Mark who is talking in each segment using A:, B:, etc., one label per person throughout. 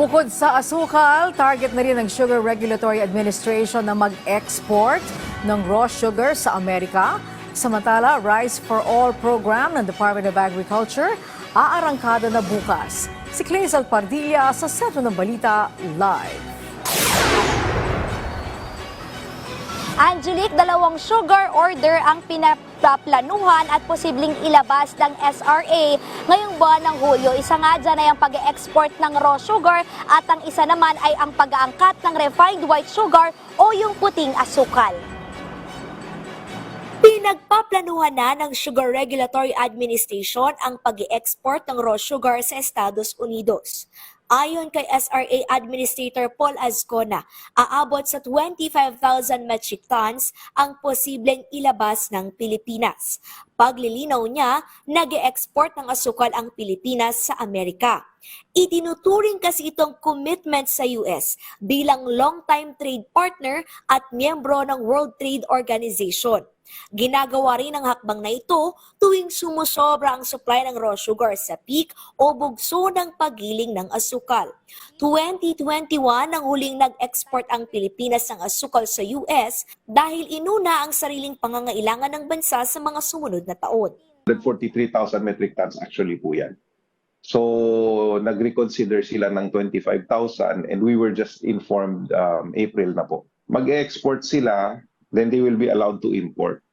A: Bukod sa asukal, target na rin ng Sugar Regulatory Administration na mag-export ng raw sugar sa Amerika. Samantala, Rice for All program ng Department of Agriculture aarangkada na bukas. Si Clazel Pardilla sa Sentro ng Balita Live.
B: Angelique, 2 sugar order ang pinaplanuhan at posibleng ilabas ng SRA ngayong buwan ng Hulyo. Isa nga dyan ay ang pag-export ng raw sugar at ang isa naman ay ang pag-aangkat ng refined white sugar o yung puting asukal. Pinagpaplanuhan na ng Sugar Regulatory Administration ang pag-export ng raw sugar sa Estados Unidos. Ayon kay SRA Administrator Paul Azcona, aabot sa 25,000 metric tons ang posibleng ilabas ng Pilipinas. Paglilinaw niya, nag-e-export ng asukal ang Pilipinas sa Amerika. Itinuturing kasi itong commitment sa US bilang long-time trade partner at miyembro ng World Trade Organization. Ginagawa rin ang hakbang na ito tuwing sumusobra ang supply ng raw sugar sa peak o bugso ng pagiling ng asukal. 2021 ang huling nag-export ang Pilipinas ng asukal sa US dahil inuna ang sariling pangangailangan ng bansa sa mga sumunod na taon.
C: 43,000 metric tons actually po yan. So, nag-reconsider sila ng 25,000 and we were just informed April na po. Mag-export sila, then they will be allowed to import.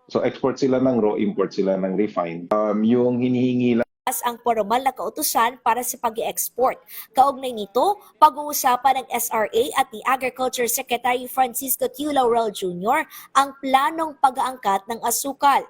C: So, export sila ng raw, import sila ng refined. Yung hinihingi lang
B: Ang formal na kautusan para sa pag-export. Kaugnay nito, pag-uusapan ng SRA at ni Agriculture Secretary Francisco Tiu Laurel Jr. ang planong pag-aangkat ng asukal.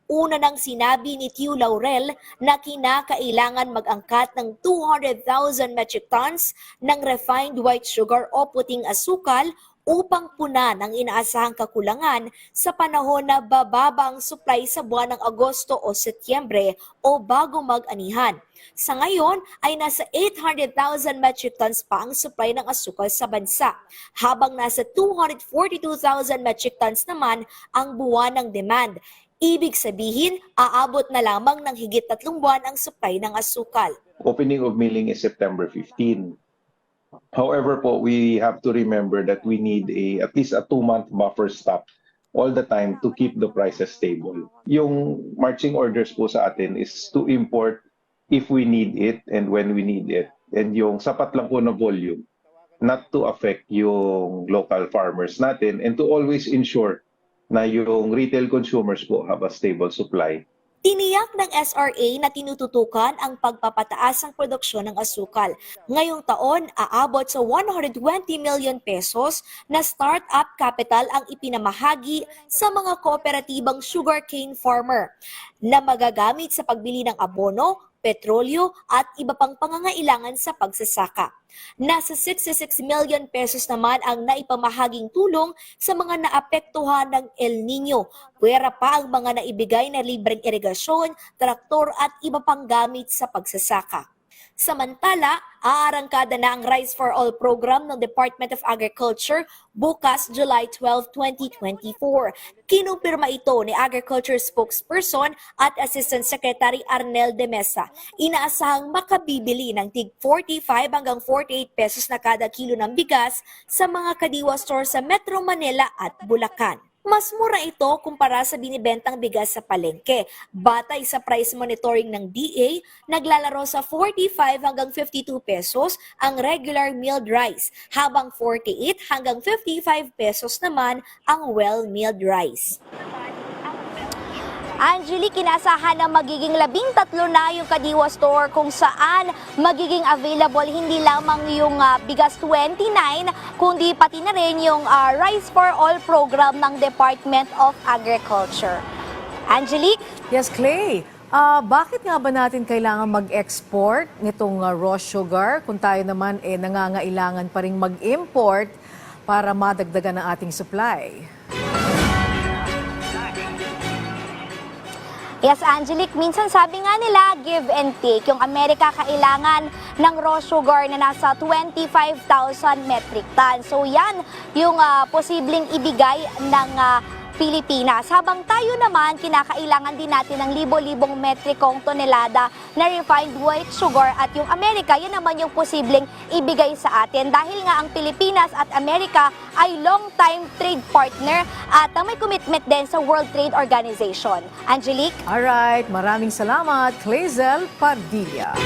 B: Una nang sinabi ni Tiu Laurel na kinakailangan mag-angkat ng 200,000 metric tons ng refined white sugar o puting asukal upang punan ang inaasahang kakulangan sa panahon na bababa ang supply sa buwan ng Agosto o Setyembre o bago mag-anihan. Sa ngayon ay nasa 800,000 metric tons pa ang supply ng asukal sa bansa, habang nasa 242,000 metric tons naman ang buwan ng demand. Ibig sabihin, aabot na lamang ng higit 3 buwan ang supply ng asukal.
C: opening of milling is September 15. However po, we have to remember that we need at least a 2-month buffer stock all the time to keep the prices stable. Yung marching orders po sa atin is to import if we need it and when we need it. And yung sapat lang po na volume, not to affect yung local farmers natin and to always ensure na yung retail consumers po have a stable supply.
B: Tiniyak ng SRA na tinututukan ang pagpapataas ng produksyon ng asukal. Ngayong taon, aabot sa 120 million pesos na start-up capital ang ipinamahagi sa mga kooperatibang sugarcane farmer na magagamit sa pagbili ng abono, petrolyo at iba pang pangangailangan sa pagsasaka. Nasa 66 million pesos naman ang naipamahaging tulong sa mga naapektuhan ng El Nino. Pwera pa ang mga naibigay na libreng irigasyon, traktor at iba pang gamit sa pagsasaka. Samantala, aarangkada na ang Rice for All program ng Department of Agriculture bukas July 12, 2024. Kinumpirma ito ni Agriculture Spokesperson at Assistant Secretary Arnel de Mesa. Inaasahang makabibili ng tig 45 hanggang 48 pesos na kada kilo ng bigas sa mga kadiwa store sa Metro Manila at Bulacan. Mas mura ito kumpara sa binibentang bigas sa palengke. Batay sa price monitoring ng DA, naglalaro sa 45 hanggang 52 pesos ang regular milled rice, habang 48 hanggang 55 pesos naman ang well-milled rice. Angelique, inasahan na magiging 13 na yung Kadiwa Store kung saan magiging available hindi lamang yung bigas 29, kundi pati na rin yung Rice for All program ng Department of Agriculture. Angelique?
A: Yes, Clay. Bakit nga ba natin kailangan mag-export nitong raw sugar kung tayo naman nangangailangan pa rin mag-import para madagdagan ang ating supply?
B: Yes, Angelique, minsan sabi nga nila, give and take. Yung Amerika kailangan ng raw sugar na nasa 25,000 metric tons. So yan yung posibleng ibigay ng
D: Pilipinas. Habang tayo naman, kinakailangan din natin ng libo-libong metrikong tonelada na refined white sugar at yung Amerika, yan naman yung posibleng ibigay sa atin. Dahil nga ang Pilipinas at Amerika ay long-time trade partner at may commitment din sa World Trade Organization. Angelique?
A: Alright, maraming salamat, Clazel Padilla.